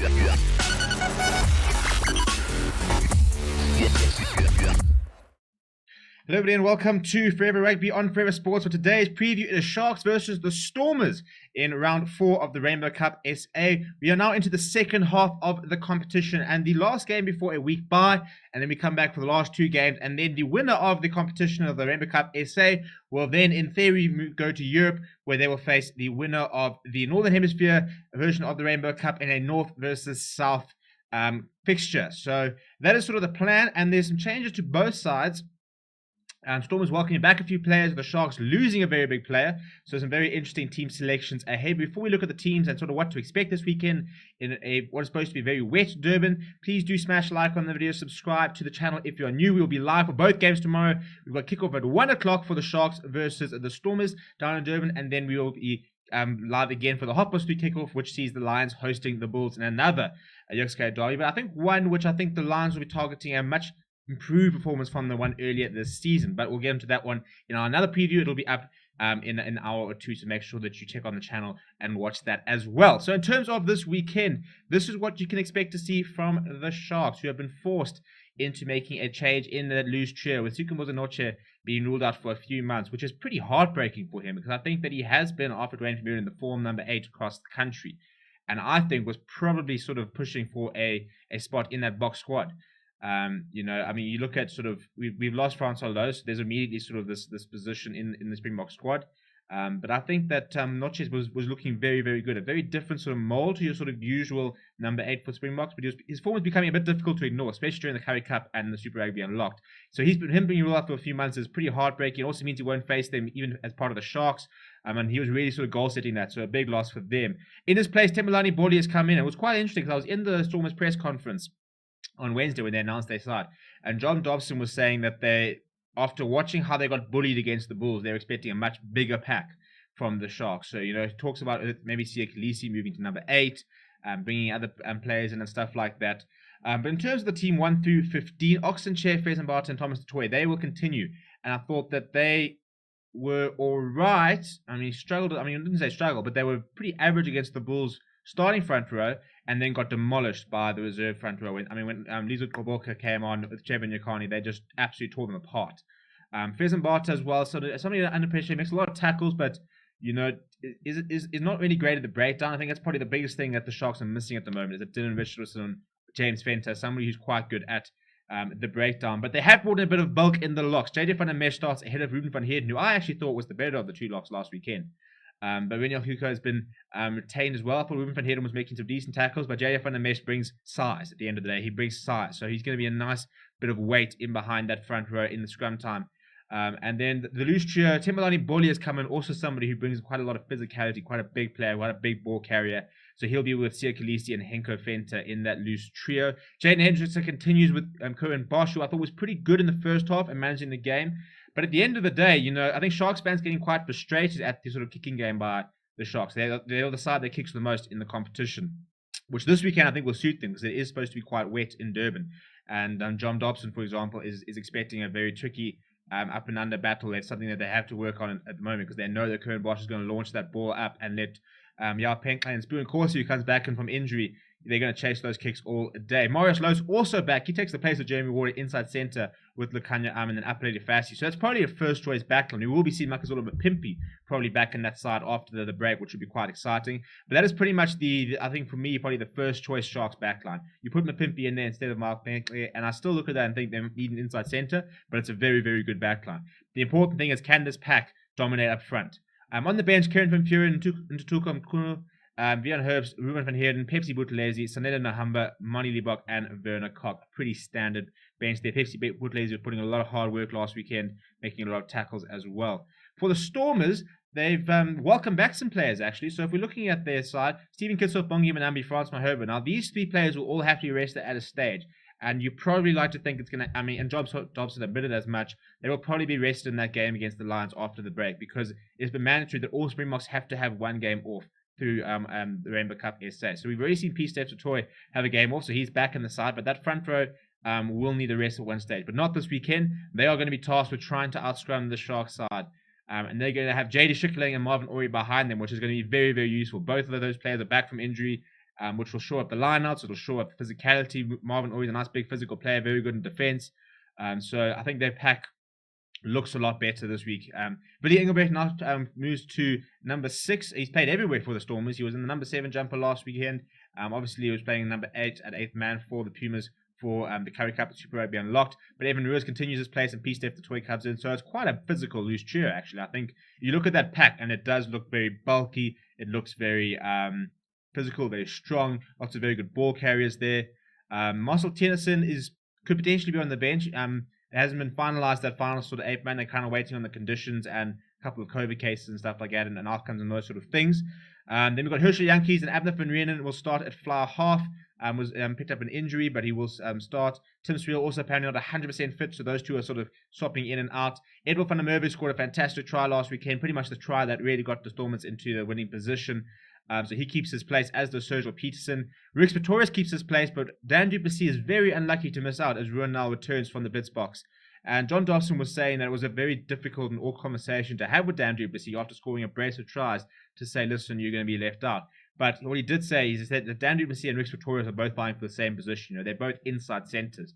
Hello everybody and welcome to Forever Rugby on Forever Sports. For today's preview, it is Sharks versus the Stormers in round 4 of the Rainbow Cup SA. We are now into the second half of the competition and the last game before a week bye, and then we come back for the last 2 games, and then the winner of the competition of the Rainbow Cup SA will then in theory go to Europe, where they will face the winner of the Northern Hemisphere version of the Rainbow Cup in a North versus South fixture. So that is sort of the plan, and there's some changes to both sides. Stormers welcoming back a few players, the Sharks losing a very big player. So some very interesting team selections ahead. Before we look at the teams and sort of what to expect this weekend in what is supposed to be very wet Durban, please do smash a like on the video, subscribe to the channel if you're new. We'll be live for both games tomorrow. We've got kickoff at 1 o'clock for the Sharks versus the Stormers down in Durban, and then we will be live again for the 3:30 kickoff, which sees the Lions hosting the Bulls in another Yokeskate derby. But I think one which I think the Lions will be targeting a much improved performance from the one earlier this season, but we'll get into that one in another preview. It'll be up in an hour or two, so make sure that you check on the channel and watch that as well. So in terms of this weekend, this is what you can expect to see from the Sharks, who have been forced into making a change in the loose trio, with Sukumbuza Noche being ruled out for a few months, which is pretty heartbreaking for him, because I think that he has been, after Dwayne Vermeulen, the form number 8 across the country, and I think was probably sort of pushing for a spot in that box squad. You look at sort of, we've lost Francois Lowe, so there's immediately sort of this position in the Springbok squad. But I think that Noches was looking very, very good. A very different sort of mold to your sort of usual number 8 for Springboks, but his form is becoming a bit difficult to ignore, especially during the Currie Cup and the Super Rugby Unlocked. So him being ruled out for a few months is pretty heartbreaking. It also means he won't face them even as part of the Sharks. And he was really sort of goal-setting that, so a big loss for them. In his place, Temulani Boli has come in. It was quite interesting because I was in the Stormers press conference on Wednesday when they announced their side, and John Dobson was saying that they, after watching how they got bullied against the Bulls, they're expecting a much bigger pack from the Sharks. So, he talks about maybe Siya Kolisi moving to number 8, bringing other players in and stuff like that. But in terms of the team 1 through 15, Oxen, Chair, Fezenbart, and Thomas Toy, they will continue, and I thought that they were all right. I didn't say struggle, but they were pretty average against the Bulls starting front row, and then got demolished by the reserve front row. When Lizo Koboka came on with Chebe Nyakani, they just absolutely tore them apart. Fezenbart as well, so somebody under pressure, makes a lot of tackles, but is not really great at the breakdown. I think that's probably the biggest thing that the Sharks are missing at the moment, is that Dylan Richardson, James Fenter, somebody who's quite good at the breakdown. But they have brought in a bit of bulk in the locks. JJ van der Mesh starts ahead of Ruben van Heerden, who I actually thought was the better of the 2 locks last weekend. But Renyel Hugo has been retained as well. I thought Ruben van Heerden was making some decent tackles, but JJ van der Mesh brings size at the end of the day. He brings size, so he's going to be a nice bit of weight in behind that front row in the scrum time. And then the loose trio, Temulani Boli has come in, also somebody who brings quite a lot of physicality, quite a big player, quite a big ball carrier. So he'll be with Siya Kolisi and Henko Fenter in that loose trio. Jaden Hendrickson continues with Cohen Bosch, who I thought was pretty good in the first half and managing the game. But at the end of the day, I think Sharks fans getting quite frustrated at the sort of kicking game by the Sharks. They're the side that kicks the most in the competition, which this weekend I think will suit them because it is supposed to be quite wet in Durban. And John Dobson, for example, is expecting a very tricky up and under battle. That's something that they have to work on at the moment, because they know that Cohen Bosch is going to launch that ball up and let Yao Penkla and Spoon Corsi, who comes back in from injury, they're going to chase those kicks all day. Marius Lowe's also back. He takes the place of Jeremy Ward inside centre with Lukanya and then Apelele Fassi. So that's probably a first choice backline. We will be seeing Makazolo Mapimpi probably back in that side after the break, which would be quite exciting. But that is pretty much I think for me, probably the first choice Sharks backline. You put Mapimpi in there instead of Mark Bentley, and I still look at that and think they need an inside centre, but it's a very, very good backline. The important thing is, can this pack dominate up front? On the bench, Kieran Van Furen, Ntutuko Mkunu, Vian Herbst, Ruben van Heerden, Pepsi Buthelezi, Saneda Nahamba, Mani Libok, and Werner Koch. Pretty standard bench there. Pepsi Buthelezi was putting a lot of hard work last weekend, making a lot of tackles as well. For the Stormers, they've welcomed back some players, actually. So if we're looking at their side, Stephen Kitshoff, Bongi Manambi, France Mahoba. Now, these 3 players will all have to be rested at a stage. And you probably like to think it's going to, and Dobson admitted as much, they will probably be rested in that game against the Lions after the break, because it's been mandatory that all Springboks have to have 1 game off through the Rainbow Cup SA. So we've already seen P. Steps Toy have a game off, so he's back in the side, but that front row will need a rest at one stage. But not this weekend. They are going to be tasked with trying to outscrum the Sharks side. And they're going to have JD Schikkeling and Marvin Ori behind them, which is going to be very, very useful. Both of those players are back from injury. which will show up the lineouts. It'll show up the physicality. Marvin always a nice big physical player, very good in defense. So I think their pack looks a lot better this week. Billy Engelbrecht now moves to number 6. He's played everywhere for the Stormers. He was in the number 7 jumper last weekend. Obviously, he was playing number 8 at 8th man for the Pumas for the Currie Cup at Super Rugby Unlocked. But Evan Ruiz continues his place, and P-Steph the toy comes in. So it's quite a physical loose trio, actually. I think you look at that pack, and it does look very bulky. It looks very physical, very strong. Lots of very good ball carriers there. Marcel Tennyson could potentially be on the bench. It hasn't been finalized, that final sort of 8-man. They're kind of waiting on the conditions and a couple of COVID cases and stuff like that, and outcomes and those sort of things. Then we've got Herschel Yankees, and Abner van Renen will start at flower half. Was picked up an injury, but he will start. Tim Swiel also apparently not 100% fit, so those two are sort of swapping in and out. Edward van der Merwe scored a fantastic try last weekend, pretty much the try that really got the Stormers into the winning position. So he keeps his place, as does Sergio Peterson. Rex Pretorius keeps his place, but Dan du Plessis is very unlucky to miss out as Ruan now returns from the blitz box. And John Dobson was saying that it was a very difficult and awkward conversation to have with Dan du Plessis after scoring a brace of tries to say, listen, you're going to be left out. But what he did say is that Dan du Plessis and Rex Pretorius are both vying for the same position. You know, they're both inside centers,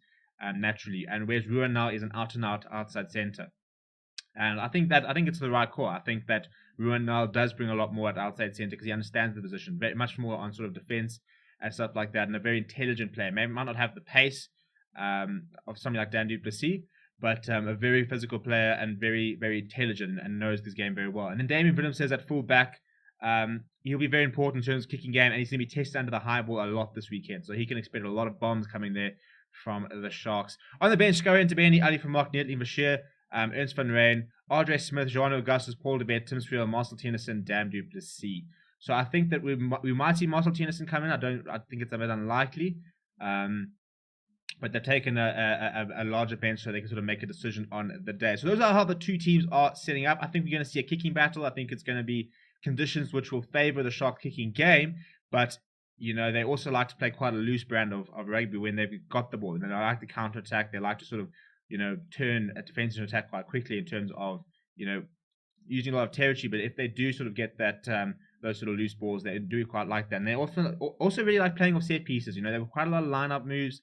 naturally. And whereas Ruan now is an out-and-out outside center. And I think it's the right call. I think that Ruan now does bring a lot more at outside center because he understands the position very much more on sort of defense and stuff like that. And a very intelligent player. Maybe might not have the pace of somebody like Dan du Plessis, but a very physical player and very, very intelligent and knows this game very well. And then Damien Willems says at full back, he'll be very important in terms of kicking game, and he's going to be tested under the high ball a lot this weekend. So he can expect a lot of bombs coming there from the Sharks. On the bench, Scurry and Tabeni, Ali from Mark Netley, Bashir, Ernst van Rijn, Andre Smith, Johan Augustus, Paul de Beer, Tim Swiel, Marcel Tennyson, Dan du Plessis. So I think that we might see Marcel Tennyson come in. I think it's a bit unlikely. But they're taking a larger bench so they can sort of make a decision on the day. So those are how the two teams are setting up. I think we're going to see a kicking battle. I think it's going to be conditions which will favor the Shark kicking game. But, you know, they also like to play quite a loose brand of rugby when they've got the ball. And they like to counter-attack. They like to sort of, you know, turn a defensive attack quite quickly in terms of, you know, using a lot of territory. But if they do sort of get that those sort of loose balls, they do quite like that. And they also really like playing off set pieces. You know, they have quite a lot of line-up moves.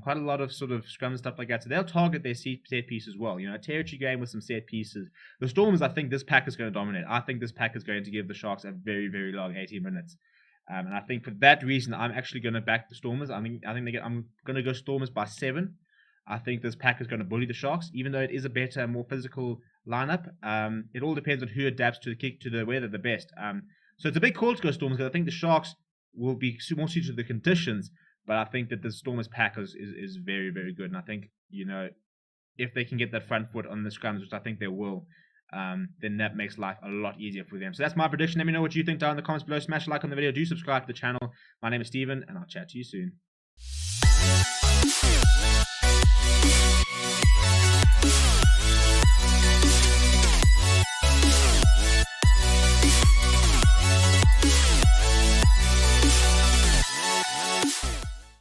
Quite a lot of sort of scrum and stuff like that. So they'll target their set piece as well. You know, a territory game with some set pieces. The Stormers, I think this pack is going to dominate. I think this pack is going to give the Sharks a very, very long 80 minutes. And I think for that reason, I'm actually going to back the Stormers. I'm going to go Stormers by 7. I think this pack is going to bully the Sharks, even though it is a better, more physical lineup. It all depends on who adapts to the kick, to the weather the best. So it's a big call to go Stormers because I think the Sharks will be more suited to the conditions. But I think that the Stormers pack is very, very good. And I think, you know, if they can get that front foot on the scrums, which I think they will, then that makes life a lot easier for them. So that's my prediction. Let me know what you think down in the comments below. Smash a like on the video. Do subscribe to the channel. My name is Steven, and I'll chat to you soon.